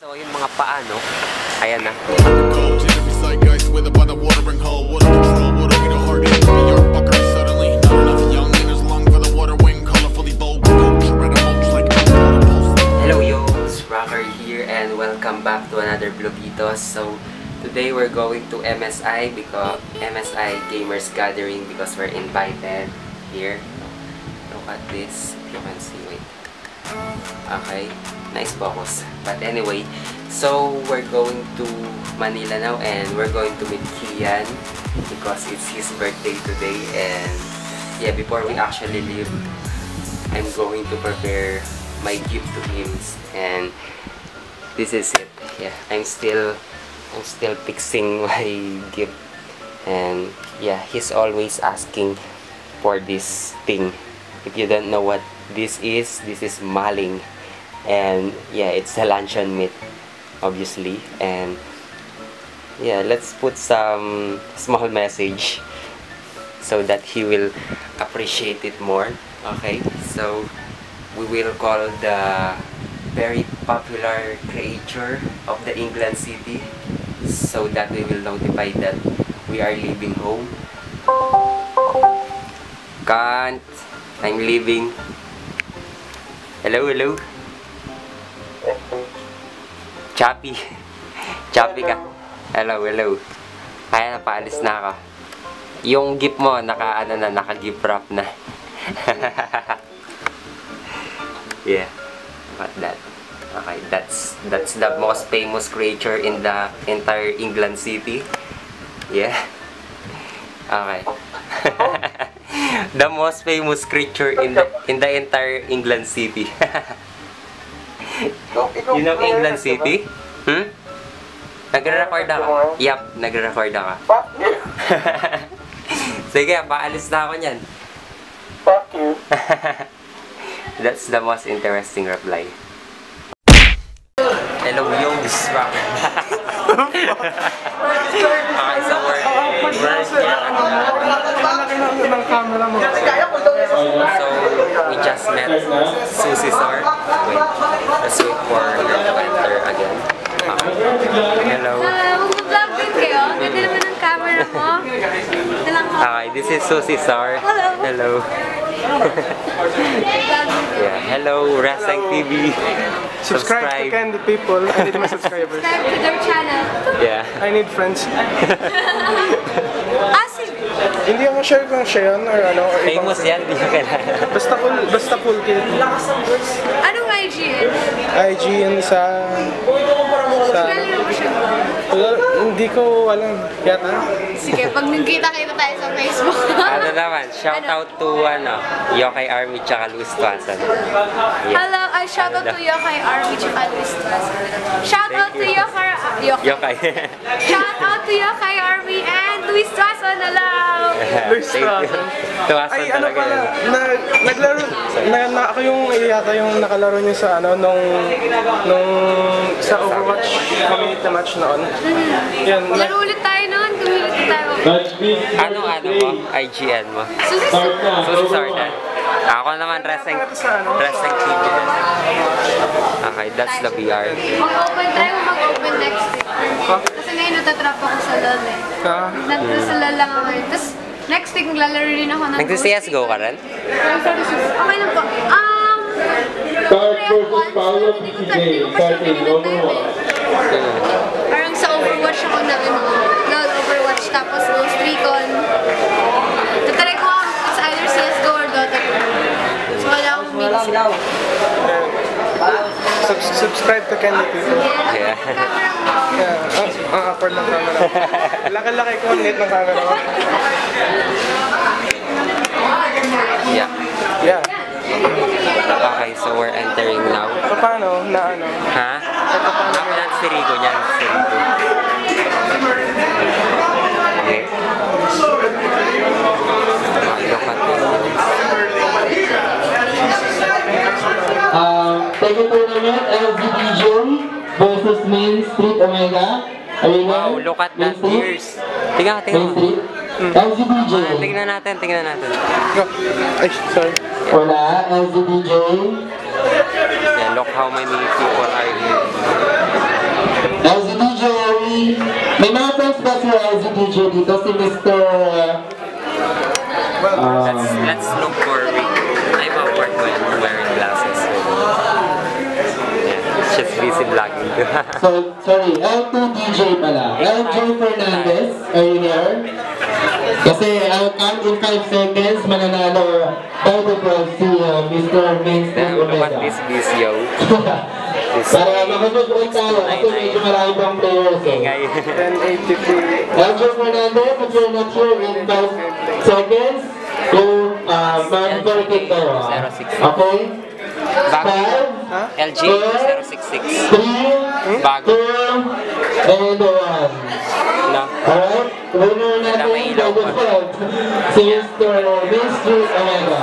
So, yung mga paano, ayan na. Hello yo, it's Rocker here and welcome back to another Vlogitos. So, today we're going to MSI because MSI Gamers Gathering because we're invited here. Look at this, you can see, wait. Okay, nice focus. But anyway, so we're going to Manila now and we're going to meet Kian because it's his birthday today. And yeah, before we actually leave, I'm going to prepare my gift to him. And this is it. Yeah, I'm still fixing my gift. And yeah, he's always asking for this thing. If you don't know what this is maling, and yeah, it's a luncheon meat obviously. And yeah, let's put some small message so that he will appreciate it more. Okay, so we will call the very popular creature of the England city so that we will notify that we are leaving home. Can't, I'm leaving. Hello, hello. Choppy. Choppy ka. Hello, hello. Kaya napaalis na ako. Yung gift mo, naka-gift wrap na. Yeah. What that? Okay, that's the most famous creature in the entire England city. Yeah. Okay. The most famous creature in the entire England city. You know England City? Hmm? Nagre-record ako? Yup, nagre-record ako. Fuck you. Sige, paalis na ako niyan. Fuck you. That's the most interesting reply. Hello, yo, this is Rock. Okay, so we're so we just met Susie Sar. Wait, let's wait for her to enter again. Hello. Mag-vlog din kayo? Ganda naman ang camera mo. Okay, this is Susie Sar. Hello. Hello. Yeah, hello, Rasang TV. Subscribe to Candy people. I need my subscribers. Subscribe to their channel. Yeah. I need friends. Asin. Hindi ako sure kung siya yun or ano. Or Famous yan, di ko kailangan. Basta cool kid. Anong IG yun? IG yun sa... Galing mo siya. Hindi ko alam. Yata. Sige, pag nagkita-kita tayo sa Facebook. Ano naman, shout out to Yokai Army tsaka Luis Tuasan. Yeah. Hello, shout out to Yokai Army tsaka Luis Tuasan. Shout out to Yokai. Shout out to Yokai Army and Luis Tuasan. Hello. Luis Tuasan. Tuasan Ay, ano talaga pala, yun. naglaro, ako yung yata yung nakalaro niyo sa ano, nung sa Overwatch community match noon. Yan. Laro ulit tayo noon, community tayo. Ano mo? IGN mo? Susi Sardan. Ako naman, Reseng TV. Okay, that's the VR. Mag-open tayo, mag-open next week. Kasi ngayon natatrap ako sa LOL eh. Nasa LOL lang ako eh. Tapos next week maglalaro rin ako ng Nag-CSGO ka rin? Okay lang po. Hindi ko pa siya pinag-time eh. Parang sa Overwatch ako na LOL Overwatch tapos Ghost Recon. Tatry ko it's either CSGO or Dota 2. So wala akong minutes. Subscribe to Candy people. Yeah. Camera mo. Yeah, ang awkward ng camera. Laki-laki ko, neat ng camera ko. Yeah. Yeah. Okay, so we're entering now. Paano? Na ano? Ha? Ako yan, si Rico niyan. Si Rico. Okay. Look at Second tournament, LGBJ versus Main Street Omega. wow, look at that gears. Tingnan mo. LGBJ. Tingnan natin. Go. Ay, sorry. Wala, LGBJ. Yeah, look how many people are here. LGDJ dito, si Mr. Let's look for Rick. I'm awkward when wearing glasses. Yeah, she's busy vlogging. So, sorry, L2 DJ pala. LJ Fernandez, are you here? Kasi I'll count in 5 seconds, mananalo by default si Mr. Mainstream Look at Omega. this video. Para makapag-uwi tayo, kasi medyo marami pang players eh. Ingay. 1083. LJ Fernandez, if you're not here in 5 seconds, go mag-verify kayo. Okay? Bago. 5, LG 066. 3, Bago. 2, and 1. No? Alright, winner natin by default, si Mr. Mainstream Omega.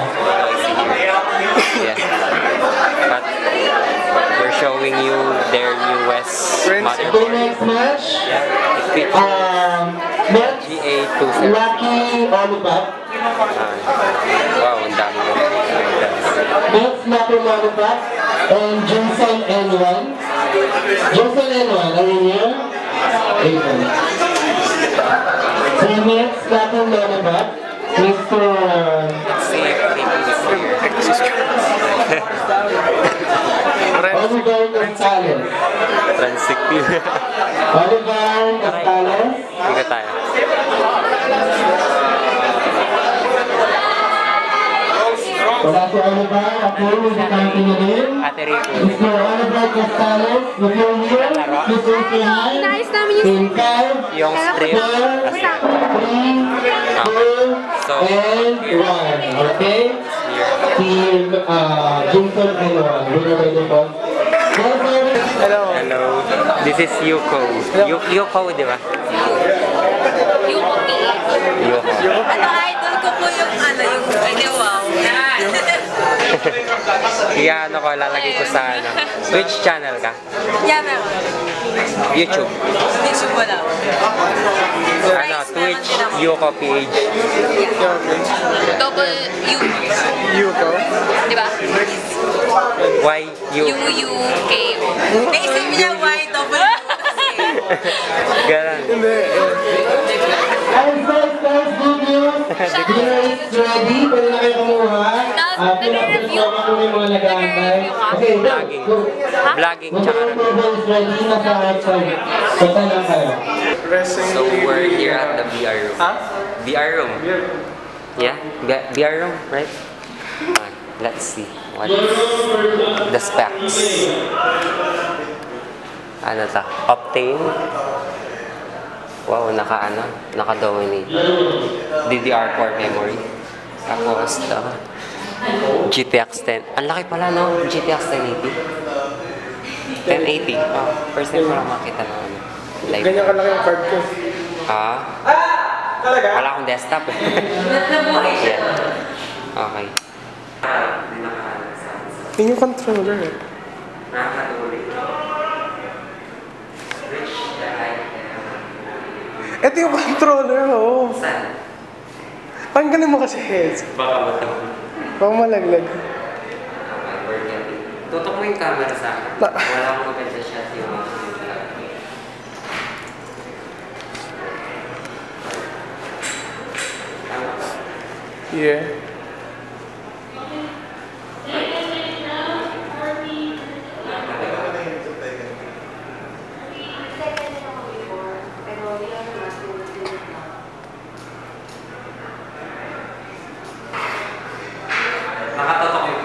Yeah. But we're showing you their newest The motherboard. next match, Yeah. It features next, GA270. Lucky Olipat. Wow, ang dami ko. Next, Lucky Olipat. And Jason N1. Jason N1, are you here? Jason. So next, Lucky Olipat. Mr. Let's see if they can this year. Oliver Gonzalez. Transictive. Oliver Gonzalez. Hindi tayo. Wala si Oliver. Okay, we can continue din. Ate Rico. Mr. Oliver Gonzalez, if you're here, please raise your hand. Inayos namin yung In 5, Yung strip. 4, 3, 2, and 1. Okay? Team Jason and 1. Winner by default. Hello. Hello. This is Yuko. Yuko, di ba? Yuko. Yuko. Ano, idol ko po yung wow. Kaya ano ko, lalagay ko sa ano. Which channel ka? Yeah, meron. YouTube. YouTube wala. Ano, Twitch, Yuko PH. Double U. Yuko. Di ba? Why you? U-U-K-O. Naisip niya why double Ganun. Hindi. And first, good news. Dinner is ready. Pwede na kayo kumuha. Nag-review. Pinapasama ko yung mga nag-aantay. Okay, Vlogging. Vlogging, tsaka Yung table is ready. Nasa outside. Punta lang kayo. So we're here at the VR room. Huh? VR room. Yeah? VR room, right? Let's see. What the specs. Ano ta? Optane. Wow, naka-dominate. DDR4 memory. Tapos the GTX 10. Ang laki pala, no? GTX 1080. 1080. Oh, first time ko lang makita na ano. Live. Ganyan kalaki yung card ko. Ah? Talaga? Wala akong desktop eh. Yeah. Okay. Yun yung controller eh. Ito yung controller, oh. Saan? Panggalin mo kasi heads. Baka mataw. Baka malaglag. Tutok mo yung camera sa akin. Wala akong maganda shot yung Yeah. Nakatotok yung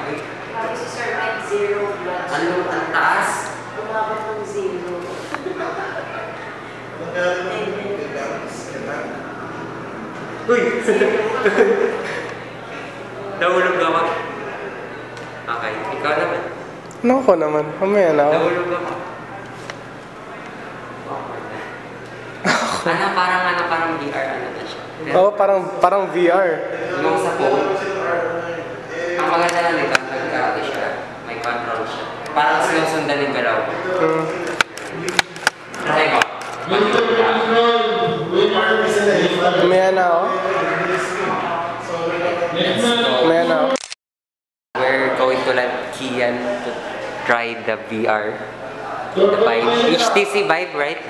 ano, ang taas? Uy! Nahulog ako. Okay, ikaw naman. Ano ko naman? Mamaya na ako. Nahulog ako. Parang VR, ano na siya. Oo, parang VR. Yung sa phone, ang maganda lang nito, nagkakati siya, may control siya. Parang sinusundan yung galaw. Try mo. Mamaya na ako. Mamaya na ako. We're going to let Kian to try the VR. The Vive. HTC Vive, right?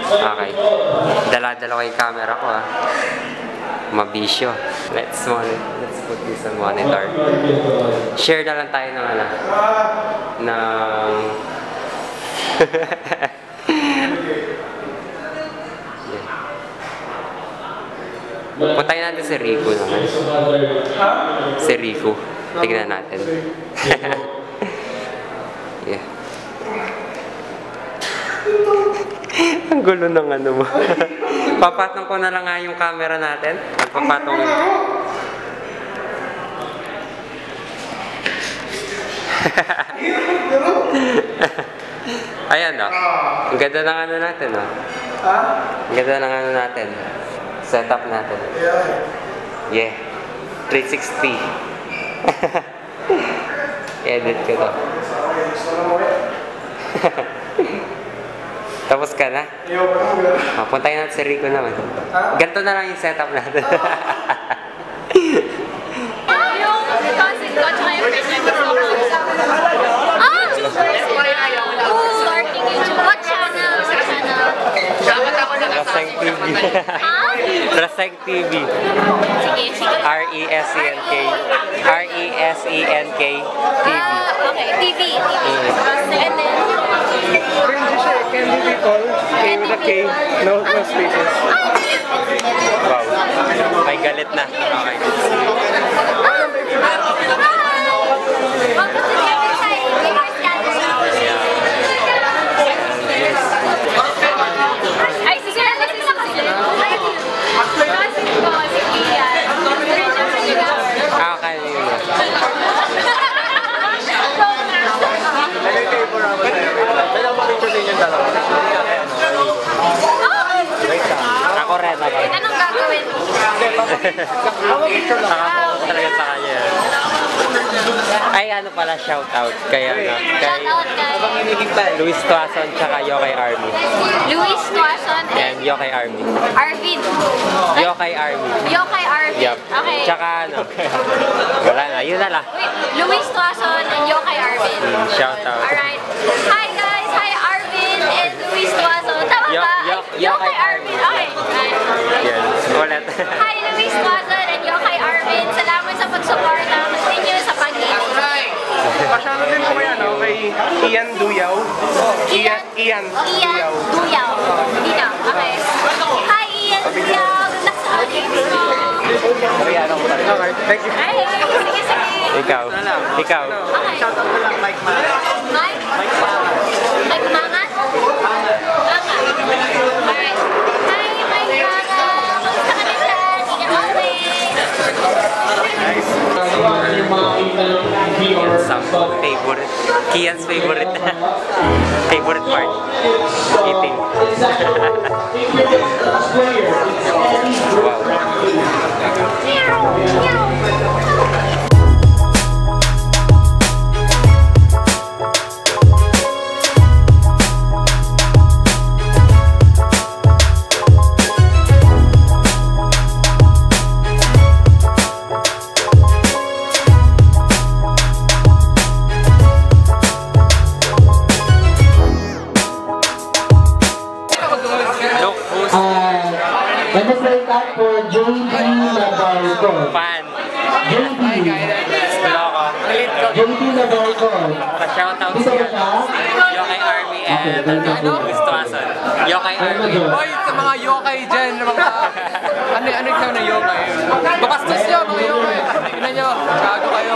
Okay. Dala-dala ko yung camera ko ah. Mabisyo. Let's put this on monitor. Share na lang tayo ng ano. Ng... Puntayin natin si Rico naman. Si Rico. Tignan natin. Yeah. Ang gulo ng ano mo. Papatong ko na lang nga yung camera natin. Papatong yun. Ayan o. Ang ganda ng ano natin o. Ang ganda ng ano natin. Setup natin. Yeah. 360. Edit ko to. Tapos ka na? Puntayin natin si Rico naman. Ganito na lang yung setup natin. Yung cousin ko, tsaka yung friend niya gusto ko. Starting YouTube. What channel? Sa channel? Raseng TV. Raseng TV. Sige, sige. R-E-S-E-N-K. R-E-S-E-N-K TV. Okay, TV. And then... Cringy siya eh. Candy people. K with a K. No spaces. Wow. May galit na. Okay. Welcome to the MSI Gamers Gathering. Ay, sige na kasi sa kasi. Cousin ko, si Kian. Okay. Ako rin. Anong gagawin mo? Nakapokus talaga sa kanya. Ay, ano pala, shoutout. Kaya ano, Shoutout kay Luis Tuason tsaka Yokai Army. Luis Tuason And Yokai Army. Arvid. Yokai Army. Yokai Arvid. Yup. Okay. Tsaka ano, wala na, yun na lang. Wait, Luis Tuason and Yokai Arvid. Shoutout. Alright. Hi guys! Hi Arvid and Luis Tuason. Tama ba? Yokai Arvid. Okay. Yan, ulit. Hi Luis Tuason and Yokai Arvid. Salamat sa pagsuporta. Continue sa pag-ibig. Pasyano din po kaya, no? Kay Ian Duyaw. Ian Ian Duyaw. Dito. Okay. Hi Ian Duyaw. Good luck sa audience mo. Okay, thank you. Ay, sige, sige. Ikaw. Ikaw. Okay. Mike? Mike Mangat? Mangat. Alright. Hi, Mike Mangat. Kamusta ka na dyan? Ingat always. Some favorite. Kian's favorite. Favorite part. Eating. Wow. Let us wake up for JD Navarco. Fan. JD. Loko. JD Navarco. Pa-shoutout Dito ba siya. siya? Yokai Army and Luis Tuason. Yokai Army. Hoy, sa mga yokai dyan, mga... ano ikaw na yokai? Bakastos nyo, mga yokai. Tignan nyo, gago kayo.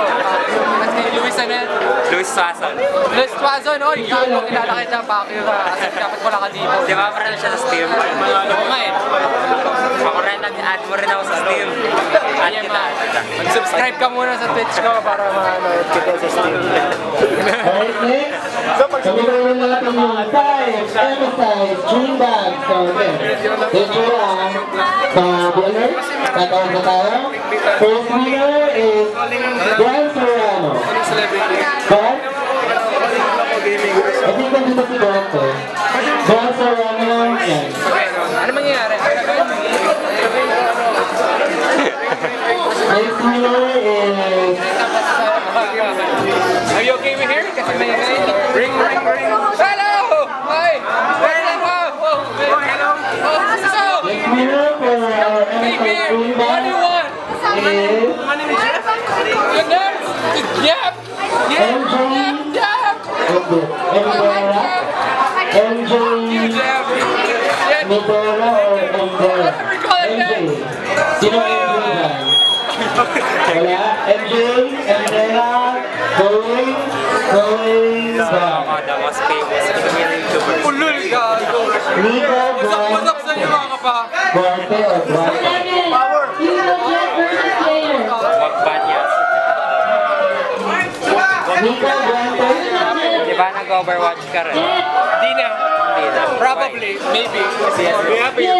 Kasi Luis ano yan? Luis Tuason. Luis Tuason, oy, gago, kilala kita, bakit ka? Kasi dapat wala ka dito. Di ba parang siya sa Steam? Oo nga eh. Ako rin, nag-add mo rin ako sa Steam. Add kita. Mag-subscribe ka muna sa Twitch ko para ma-note kita sa Steam. Alright, next. Sabihin natin yung 5 emphasize dream bags. So, okay. Thank you lang sa winners. Tatawag na tayo. First winner is Juan Serrano. Juan? I think nandito si Juan to. Juan Serrano. Yan. Ano mangyayari? Next winner is... Are you okay with here? Kasi may ring. Hello! Hi! Where are you from? Oh, hello! Zumba What do you want? is You're next! Yep! MJ Yep! Embera, MJ Yep! Medora or Embera? MJ. Sino MJ dyan? Wala? MJ, Embera, going back. The most famous female YouTuber. Ulul ka! Nico Wasak sa inyo mga kapa! Duarte or Duarte? Magbanyas. Nico Duarte? Di ba nag-overwatch ka rin? Di na. Hindi na. Probably, maybe. CSGO.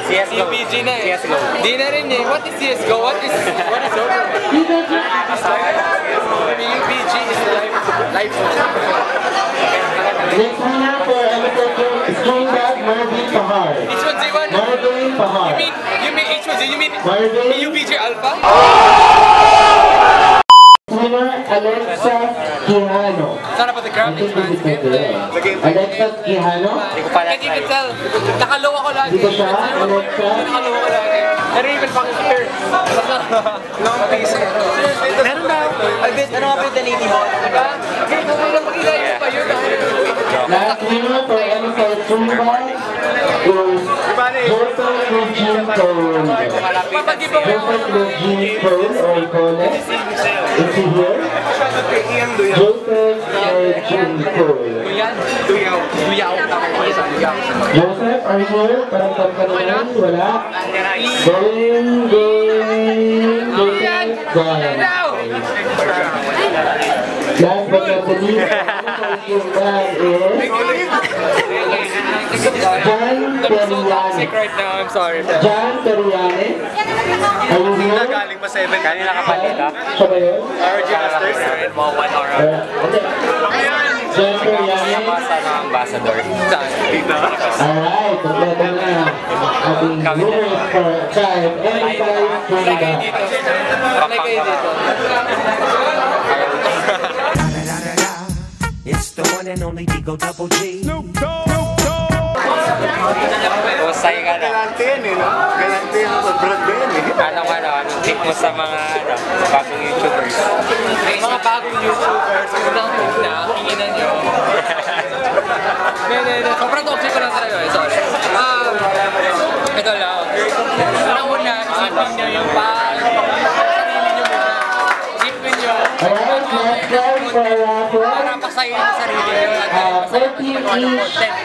CSGO. PG na eh. CSGO. Di na rin eh. What is CSGO? What is Overwatch? PG is life. Next winner for episode 2 is Stream Back Marvin Pahar. H1Z1? Marvin Pahar. You mean H1Z? You mean Marvin. UBJ Alpha? Winner Alexa Quijano. Sana pa the graphics man. Alexa Quijano. Hindi ko pala Can't even tell. Nakalow ako lagi. Dito siya, Alexa. Nakalow ako lagi. I don't even fucking care. Long piece. Meron daw. Ano nga ba yung daliti mo? Diba? Okay, kung lang makilala pa yun. Last winner for episode 2 is Joseph Eugene Cole. Joseph Eugene Cole or Cole. Is he here? Joseph Eugene Cole. Duyaw. Joseph, are you here? Parang ka naman? Wala? Going. Gone. Last but not the least, yung bag is John Periane. Right now, I'm sorry. John Periane. Are you here? Galing pa 7. Kanina kapalit ha? Siya ba yun? RG Masters. And mga 1 hour. Hindi. John Periane. Sa ambassador. Alright, kompleto na ating winners for Tribe M5 Canada. Apply kayo dito. It's the one and only Digo Double G. Usay ka na. Galante yung brand ba yan eh? Anong tip mo sa mga bagong YouTubers? Mga bagong YouTubers, unang-una, kinginan nyo. Hindi. Sobrang toxic ko lang talaga eh, sorry. Ito lang. Unang-una, isipin nyo yung sarili nyo muna. Isipin nyo. Alright, next time for Para pasayin yung sarili nyo. At pasayin yung content.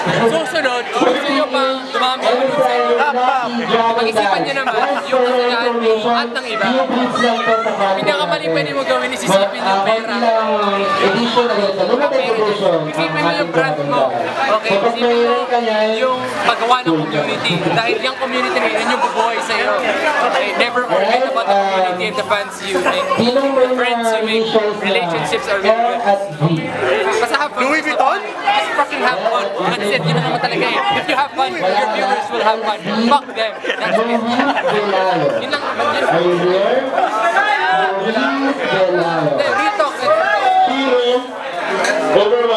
Susunod, gusto nyo pang dumami yung sa inyo. Pag-isipan nyo naman yung kasalahan mo at ng iba. Pinakamali pwede mo gawin is isipin yung pera. Isipin mo yung brand mo. Okay, isipin mo yung paggawa ng community. Dahil yung community na yun yung bubuhay sa'yo. Okay, never forget about the community and the fans you make. The friends you make, relationships are really good. Basta have fun. Louis Vuitton? Just fucking have fun. That's it, yun na naman talaga eh. If you have fun, your viewers will have fun. Fuck them. That's it. Yun lang naman yun. Are you here? Hindi, real talk.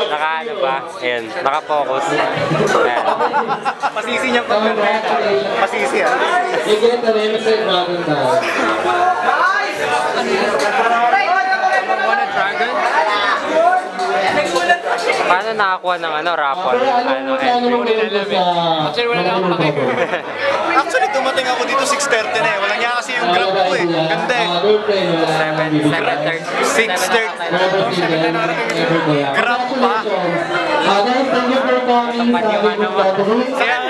Naka-ano ba? Ayan, naka-focus. Ayan. Pasisi niya pag pasisi ah. You get the limited dragon tag. Wanna dragon? Paano nakakuha ng raffle? Entry? Actually, wala na akong pake. Actually, dumating ako dito 6:30 na eh. Wala niya kasi yung grab ko eh. Ganda eh. 7:30. Grab pa. Guys, thank you for coming sa Big Gathering.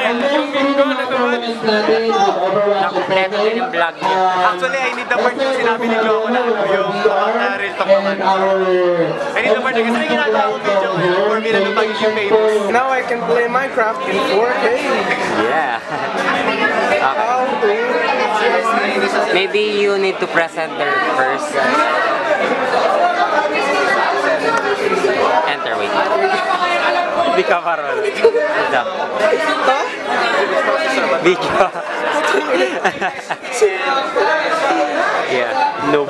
And then, pinili mga tournaments natin with Overwatch and Kompleto din yung vlog niya. Actually, I need the part yung sinabi ni Joko na yung real talk and naman. our I need the part kasi may ginagawa ko video for me na lumagin yung famous. Now I can play Minecraft in 4K. Yeah. Okay. Maybe you need to press enter first. Enter, wait. Hindi ka parol. Ito. Video. Yeah, noob.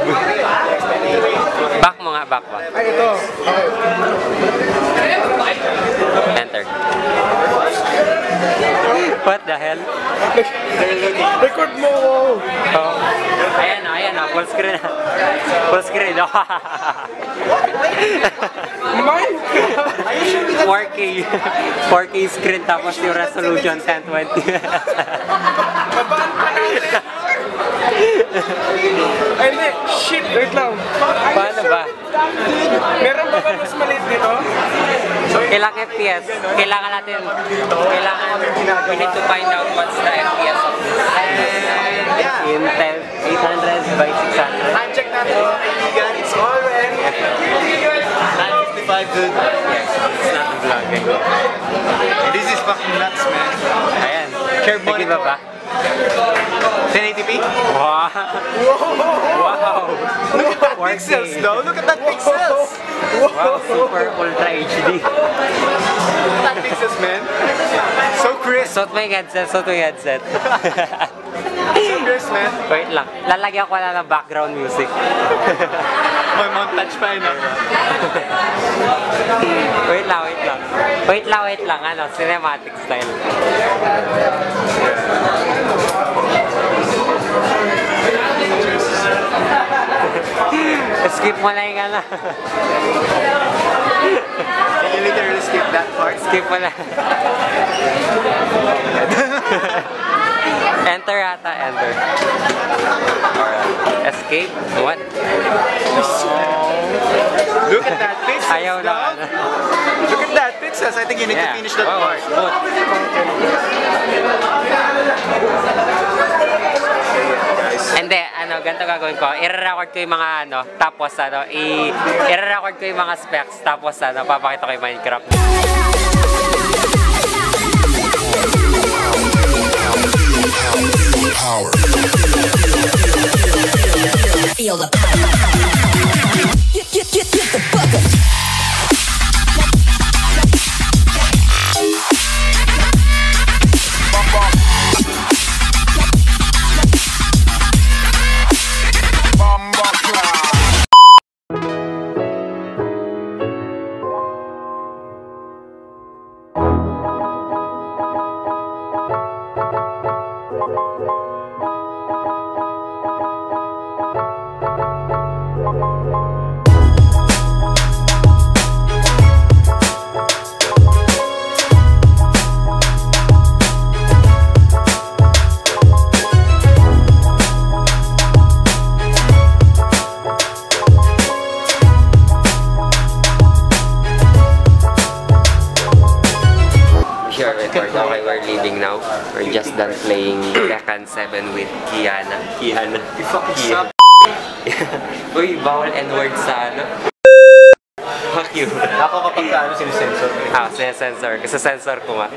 Back mo nga, back ba? Ay, ito. Okay. Enter. What the hell? Record mo! Oh. Ayan na, full screen. Full screen. 4K screen tapos yung resolution 1020. Babaan pa natin! Ay, hindi. Shit, wait lang. Paano ba? Meron ba mas maliit nito? Ilang FPS? Kailangan we need to find out what's the FPS of this. Intel 800 by 600. Time check natin mga kaibigan. It's already 9:55 good. Yes, it's not a vlog. This is fucking nuts, man. Ayan. Curve Sige ba ba? 1080p? Wow! Wow! Look at that pixels though. Look at that pixels. Wow, super ultra HD. Look at that pixels, man. So crisp. Suot mo yung headset, So crisp, man. Wait lang, lalagyan ko na ng background music. May montage pa yun. Wait lang, ano, cinematic style. Skip mo na yung ano. Can you literally skip that part? Skip mo na. Enter ata, enter. Alright. Escape? What? Look at that pixels. Ayaw na. dog. Look at that pixels. I think you need to finish that part. Good. Hindi, ano, ganito gagawin ko. I-record ko yung mga ano, tapos ano, i-record ko yung mga specs, tapos ano, papakita ko yung Minecraft. Feel the power. Get the fuck up. Okay, we're leaving now. We're just done playing Tekken 7 with Kiana. You fucking suck. Uy, bawal N-word sa ano. Fuck you. Ako kapag ano sinisensor. Sinesensor. Kasi sensor ko nga.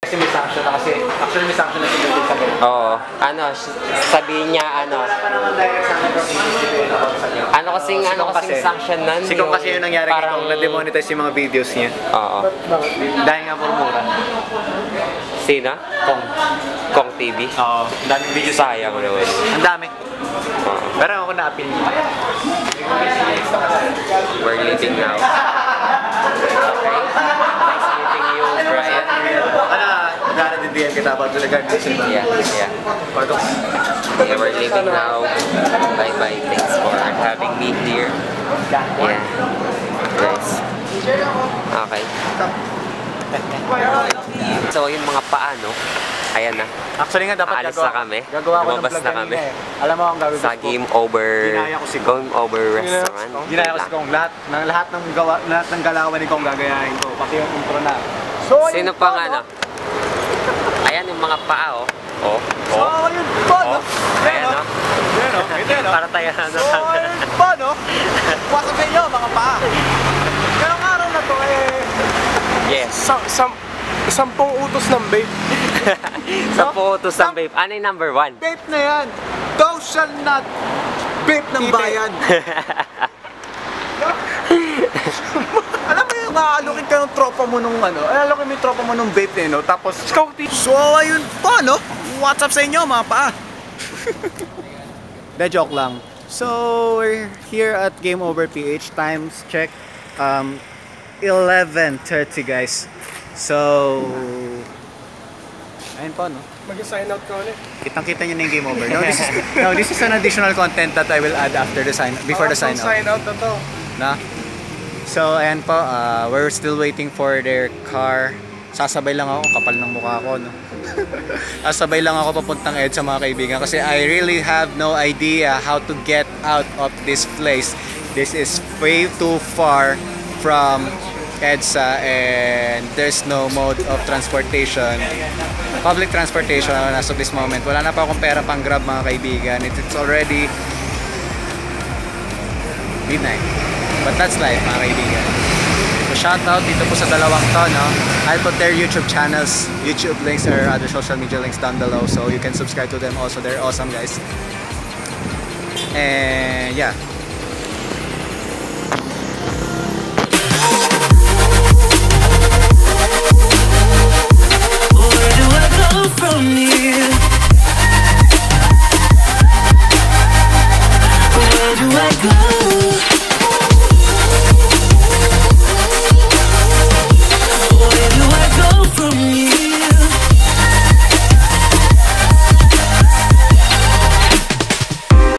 Kasi may sanction na kasi. Actually may sanction na sinulit sa ganun. Oo. Ano, sabihin niya ano. Ano kasing sanction nun? Sikong kasi yung nangyari parang kung na-demonetize yung mga videos niya. Oo. Dahil nga puro mura. Sino? Kong TV? Oo. Daming videos. Sayang naman. Ang dami. Pero ako na-appeal niya. We're leaving now. Okay. Nice meeting you, Brian. Naranindihan kita about the regarding sa Yeah. Yeah, we're leaving now. Bye-bye. Thanks for having me here. Yeah. Guys. Okay. So, yung mga paano, ayan na. Actually nga dapat alis na kami. Gagawa ko ng lumabas vlog na kami. Alam mo ang gagawin ko? Sa Game Over. Ginaya ko si Kong. Game Over Restaurant. Ginaya ko si Kong. Lahat ng galawan ni Kong gagayahin ko. Pati yung intro na. Sino pang ano? Ayan yung mga paa, oh. Oh. Yun pa, no? Ayan, no? Ayan, no? Para tayo na. Yun pa, no? Pasok sa inyo, mga paa. Ngayong araw na to, Yes. Sampung utos ng vape. Sampung utos ng vape. Ano yung number 1? Vape na yan. Thou shall not vape ng bayan. Alam mo yung aalukin ka ng tropa mo nung ano, aalukin mo yung tropa mo nung vape no? Tapos, so ayun pa, no? What's up sa inyo, mga paa? De joke lang. So, we're here at Game Over PH. Times check, 11:30 guys. So, Ayun po, no? Mag-sign out ka ulit. Kitang-kita nyo na yung game over. No, this is an additional content that I will add after the before the sign out. Sign out na to. Na? So, ayan po, we're still waiting for their car. Sasabay lang ako, kapal ng mukha ko, no? Sasabay lang ako papuntang EDSA mga kaibigan kasi I really have no idea how to get out of this place. This is way too far from EDSA and there's no mode of transportation. Public transportation as of this moment. Wala na pa akong pera pang grab mga kaibigan. It's already midnight. But that's life mga kaibigan. So shoutout dito po sa dalawang to, no? I'll put their YouTube channels, YouTube links or other social media links down below so you can subscribe to them also. They're awesome guys. And yeah.